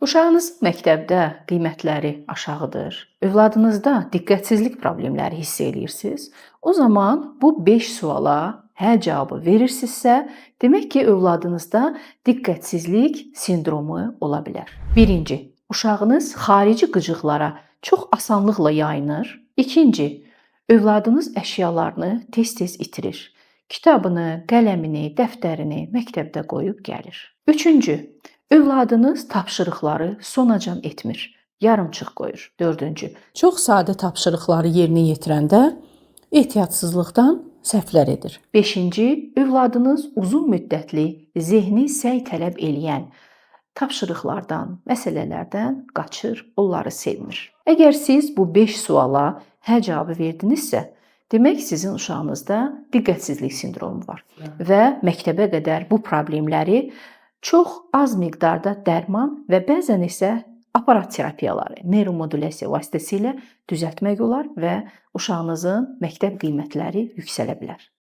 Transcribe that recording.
Uşağınız məktəbdə qiymətləri aşağıdır, övladınızda diqqətsizlik problemləri hiss edirsiniz. O zaman bu 5 suala hə cavabı verirsinizsə, demək ki, övladınızda diqqətsizlik sindromu ola bilər. Birinci, uşağınız xarici qıcıqlara çox asanlıqla yayınır. İkinci, övladınız əşyalarını tez-tez itirir. Kitabını, qələmini, dəftərini məktəbdə qoyub gəlir. Üçüncü, övladınız tapşırıqları sonacan etmir, yarımçıq qoyur. Dördüncü, çox sadə tapşırıqları yerinə yetirəndə ehtiyatsızlıqdan səhvlər edir. Beşinci, övladınız uzun müddətli zehni səy tələb eləyən tapşırıqlardan, məsələlərdən qaçır, onları sevmir. Əgər siz bu 5 suala hə cavabı verdinizsə, demək sizin uşağınızda diqqətsizlik sindromu var və məktəbə qədər bu problemləri çox az miqdarda dərman və bəzən isə aparat terapiyaları, neyromodulyasiya vasitəsilə düzəltmək olar və uşağınızın məktəb qiymətləri yüksələ bilər.